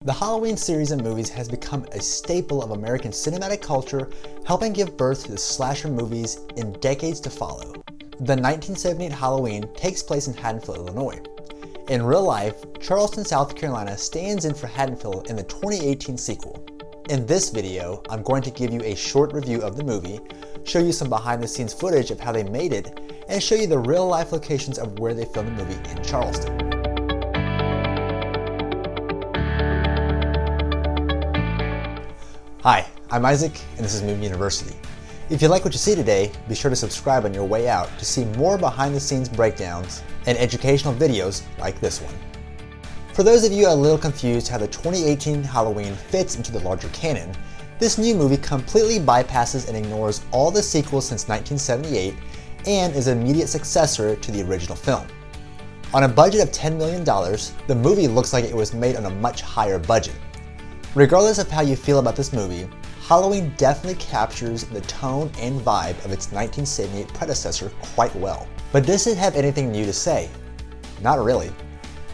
The Halloween series of movies has become a staple of American cinematic culture, helping give birth to the slasher movies in decades to follow. The 1978 Halloween takes place in Haddonfield, Illinois. In real life, Charleston, South Carolina stands in for Haddonfield in the 2018 sequel. In this video, I'm going to give you a short review of the movie, show you some behind the scenes footage of how they made it, and show you the real life locations of where they filmed the movie in Charleston. Hi, I'm Isaac, and this is Movie University. If you like what you see today, be sure to subscribe on your way out to see more behind the scenes breakdowns and educational videos like this one. For those of you a little confused how the 2018 Halloween fits into the larger canon, this new movie completely bypasses and ignores all the sequels since 1978 and is an immediate successor to the original film. On a budget of $10 million, the movie looks like it was made on a much higher budget. Regardless of how you feel about this movie, Halloween definitely captures the tone and vibe of its 1978 predecessor quite well. But does it have anything new to say? Not really.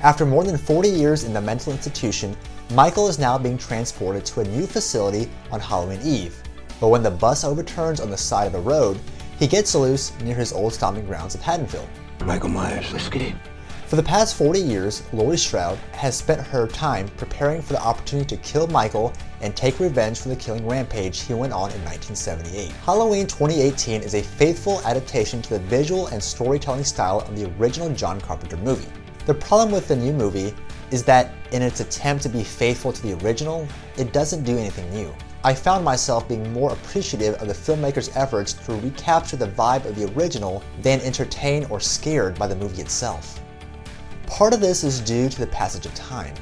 After more than 40 years in the mental institution, Michael is now being transported to a new facility on Halloween Eve. But when the bus overturns on the side of the road, he gets loose near his old stomping grounds of Haddonfield. Michael Myers, escape. For the past 40 years, Laurie Strode has spent her time preparing for the opportunity to kill Michael and take revenge for the killing rampage he went on in 1978. Halloween 2018 is a faithful adaptation to the visual and storytelling style of the original John Carpenter movie. The problem with the new movie is that in its attempt to be faithful to the original, it doesn't do anything new. I found myself being more appreciative of the filmmaker's efforts to recapture the vibe of the original than entertained or scared by the movie itself. Part of this is due to the passage of time.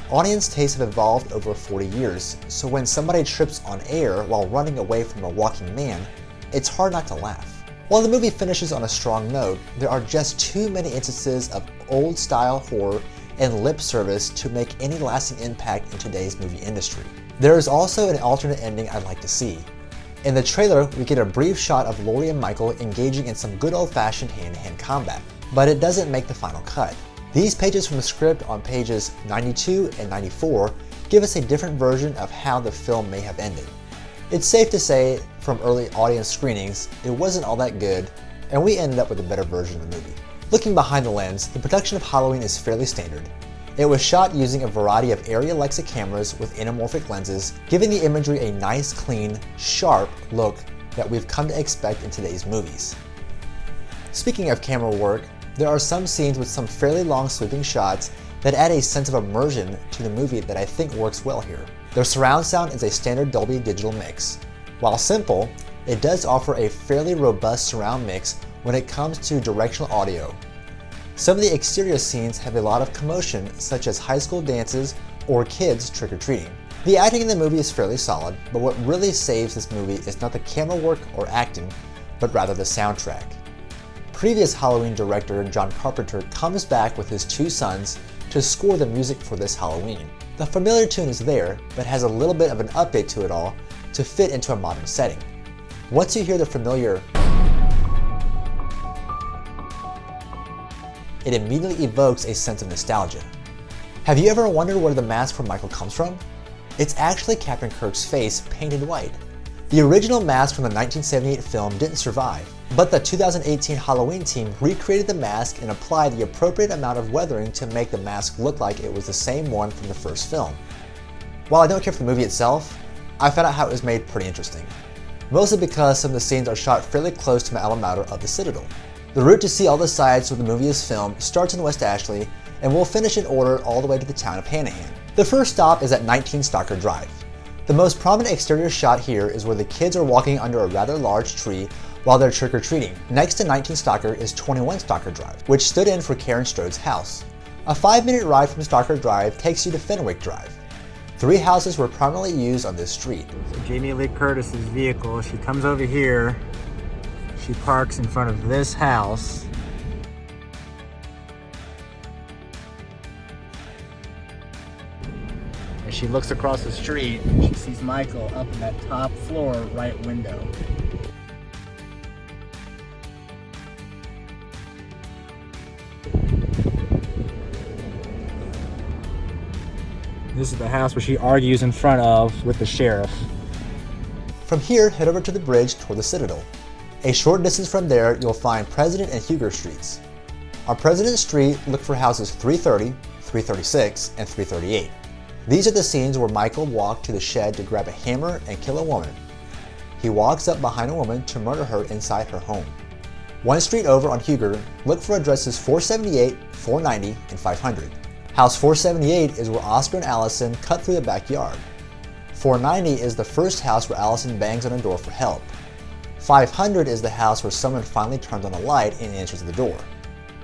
Audience tastes have evolved over 40 years, so when somebody trips on air while running away from a walking man, it's hard not to laugh. While the movie finishes on a strong note, there are just too many instances of old-style horror and lip service to make any lasting impact in today's movie industry. There is also an alternate ending I'd like to see. In the trailer, we get a brief shot of Laurie and Michael engaging in some good old-fashioned hand-to-hand combat, but it doesn't make the final cut. These pages from the script on pages 92 and 94 give us a different version of how the film may have ended. It's safe to say, from early audience screenings, it wasn't all that good, and we ended up with a better version of the movie. Looking behind the lens, the production of Halloween is fairly standard. It was shot using a variety of Arri Alexa cameras with anamorphic lenses, giving the imagery a nice, clean, sharp look that we've come to expect in today's movies. Speaking of camera work, there are some scenes with some fairly long sweeping shots that add a sense of immersion to the movie that I think works well here. Their surround sound is a standard Dolby Digital mix. While simple, it does offer a fairly robust surround mix when it comes to directional audio. Some of the exterior scenes have a lot of commotion, such as high school dances or kids trick-or-treating. The acting in the movie is fairly solid, but what really saves this movie is not the camera work or acting, but rather the soundtrack. Previous Halloween director John Carpenter comes back with his two sons to score the music for this Halloween. The familiar tune is there, but has a little bit of an update to it all to fit into a modern setting. Once you hear the familiar, it immediately evokes a sense of nostalgia. Have you ever wondered where the mask for Michael comes from? It's actually Captain Kirk's face painted white. The original mask from the 1978 film didn't survive, but the 2018 Halloween team recreated the mask and applied the appropriate amount of weathering to make the mask look like it was the same one from the first film. While I don't care for the movie itself, I found out how it was made pretty interesting. Mostly because some of the scenes are shot fairly close to my alma mater of the Citadel. The route to see all the sides where the movie is filmed starts in West Ashley and will finish in order all the way to the town of Hanahan. The first stop is at 19 Stocker Drive. The most prominent exterior shot here is where the kids are walking under a rather large tree while they're trick-or-treating. Next to 19 Stocker is 21 Stocker Drive, which stood in for Karen Strode's house. A 5-minute ride from Stocker Drive takes you to Fenwick Drive. 3 houses were prominently used on this street. So Jamie Lee Curtis's vehicle, she comes over here, she parks in front of this house. As she looks across the street, she sees Michael up in that top floor right window. This is the house where she argues in front of with the sheriff. From here, head over to the bridge toward the Citadel. A short distance from there, you'll find President and Huger Streets. On President Street, look for houses 330, 336, and 338. These are the scenes where Michael walked to the shed to grab a hammer and kill a woman. He walks up behind a woman to murder her inside her home. One street over on Huger, look for addresses 478, 490, and 500. House 478 is where Oscar and Allison cut through the backyard. 490 is the first house where Allison bangs on a door for help. 500 is the house where someone finally turns on a light and answers the door.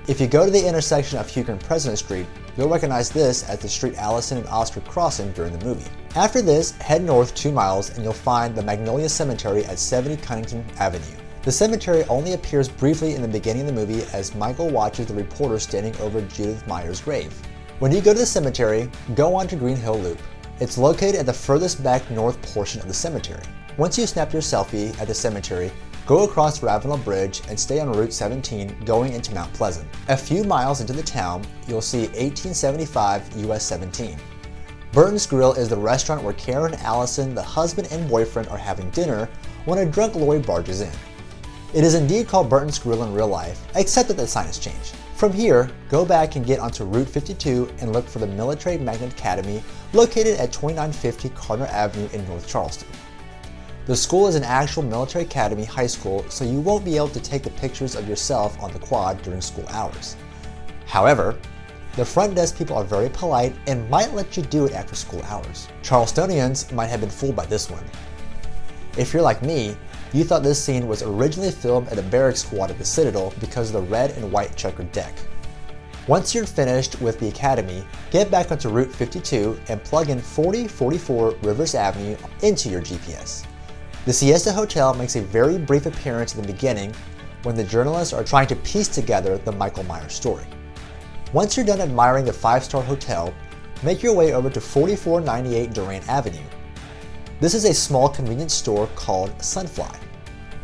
If you go to the intersection of Huger and President Street, you'll recognize this as the street Allison and Oscar crossing during the movie. After this, head north 2 miles and you'll find the Magnolia Cemetery at 70 Cunnington Avenue. The cemetery only appears briefly in the beginning of the movie as Michael watches the reporter standing over Judith Meyer's grave. When you go to the cemetery, go on to Green Hill Loop. It's located at the furthest back north portion of the cemetery. Once you snap your selfie at the cemetery, go across Ravenel Bridge and stay on Route 17 going into Mount Pleasant. A few miles into the town, you'll see 1875 US 17. Burton's Grill is the restaurant where Karen and Allison, the husband and boyfriend, are having dinner when a drunk Laurie barges in. It is indeed called Burton's Grill in real life, except that the sign has changed. From here, go back and get onto Route 52 and look for the Military Magnet Academy located at 2950 Cardinal Avenue in North Charleston. The school is an actual military academy high school, so you won't be able to take the pictures of yourself on the quad during school hours. However, the front desk people are very polite and might let you do it after school hours. Charlestonians might have been fooled by this one. If you're like me, you thought this scene was originally filmed at a barracks squad at the Citadel because of the red and white checkered deck. Once you're finished with the academy, get back onto Route 52 and plug in 4044 Rivers Avenue into your GPS. The Siesta Hotel makes a very brief appearance in the beginning when the journalists are trying to piece together the Michael Myers story. Once you're done admiring the 5-star hotel, make your way over to 4498 Durant Avenue. This is a small convenience store called Sunfly.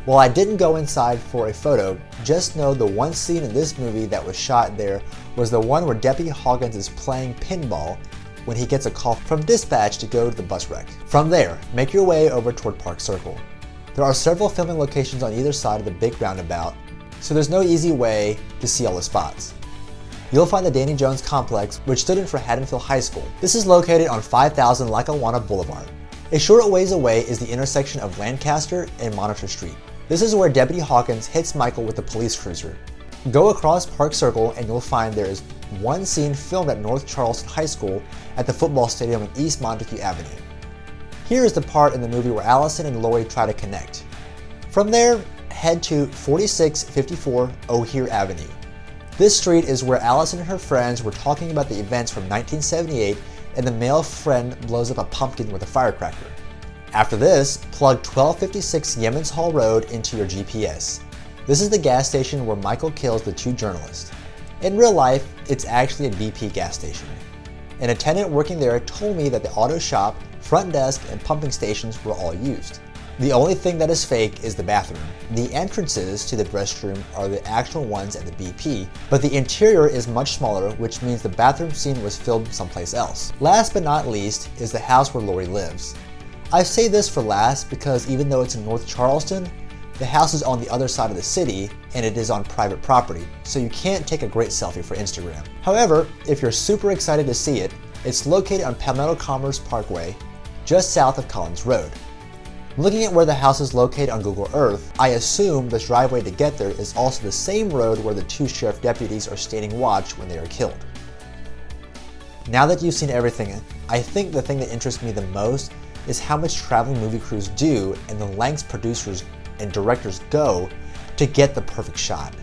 While I didn't go inside for a photo, just know the one scene in this movie that was shot there was the one where Deputy Hawkins is playing pinball when he gets a call from dispatch to go to the bus wreck. From there, make your way over toward Park Circle. There are several filming locations on either side of the big roundabout, so there's no easy way to see all the spots. You'll find the Danny Jones Complex, which stood in for Haddonfield High School. This is located on 5000 Lackawanna Boulevard. A short ways away is the intersection of Lancaster and Monitor Street. This is where Deputy Hawkins hits Michael with the police cruiser. Go across Park Circle and you'll find there is one scene filmed at North Charleston High School at the football stadium in East Montague Avenue. Here is the part in the movie where Allison and Laurie try to connect. From there, head to 4654 O'Hare Avenue. This street is where Allison and her friends were talking about the events from 1978 and the male friend blows up a pumpkin with a firecracker. After this, plug 1256 Yemen's Hall Road into your GPS. This is the gas station where Michael kills the 2 journalists. In real life, it's actually a BP gas station. An attendant working there told me that the auto shop, front desk, and pumping stations were all used. The only thing that is fake is the bathroom. The entrances to the restroom are the actual ones at the BP, but the interior is much smaller, which means the bathroom scene was filmed someplace else. Last but not least is the house where Laurie lives. I say this for last because even though it's in North Charleston, the house is on the other side of the city and it is on private property, so you can't take a great selfie for Instagram. However, if you're super excited to see it, it's located on Palmetto Commerce Parkway, just south of Collins Road. Looking at where the house is located on Google Earth, I assume the driveway to get there is also the same road where the 2 sheriff deputies are standing watch when they are killed. Now that you've seen everything, I think the thing that interests me the most is how much traveling movie crews do and the lengths producers and directors go to get the perfect shot.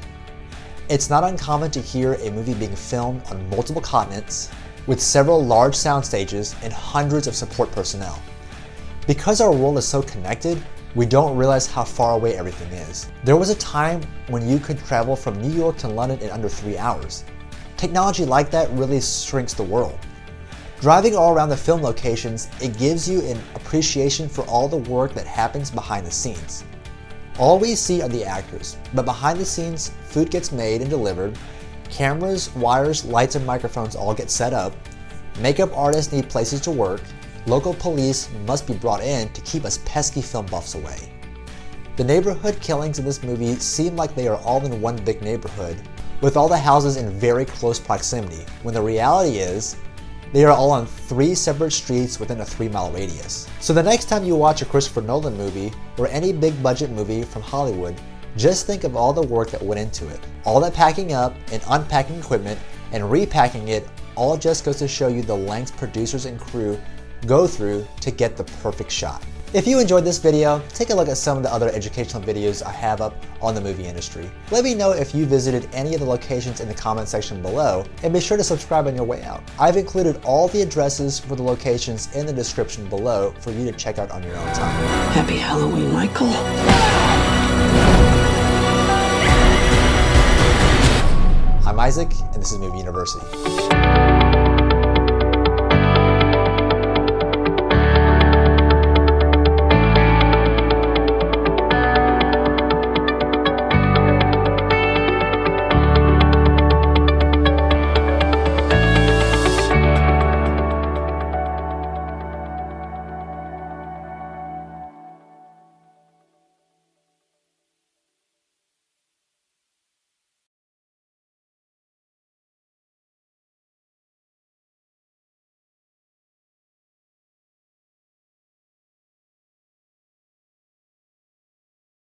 It's not uncommon to hear a movie being filmed on multiple continents with several large sound stages and hundreds of support personnel. Because our world is so connected, we don't realize how far away everything is. There was a time when you could travel from New York to London in under 3 hours. Technology like that really shrinks the world. Driving all around the film locations, it gives you an appreciation for all the work that happens behind the scenes. All we see are the actors, but behind the scenes, food gets made and delivered, cameras, wires, lights, and microphones all get set up, makeup artists need places to work, local police must be brought in to keep us pesky film buffs away. The neighborhood killings in this movie seem like they are all in one big neighborhood, with all the houses in very close proximity, when the reality is, they are all on 3 separate streets within a 3-mile radius. So the next time you watch a Christopher Nolan movie, or any big budget movie from Hollywood, just think of all the work that went into it. All that packing up and unpacking equipment and repacking it all just goes to show you the lengths producers and crew go through to get the perfect shot. If you enjoyed this video, take a look at some of the other educational videos I have up on the movie industry. Let me know if you visited any of the locations in the comment section below, and be sure to subscribe on your way out. I've included all the addresses for the locations in the description below for you to check out on your own time. Happy Halloween, Michael. I'm Isaac, and this is Movie University.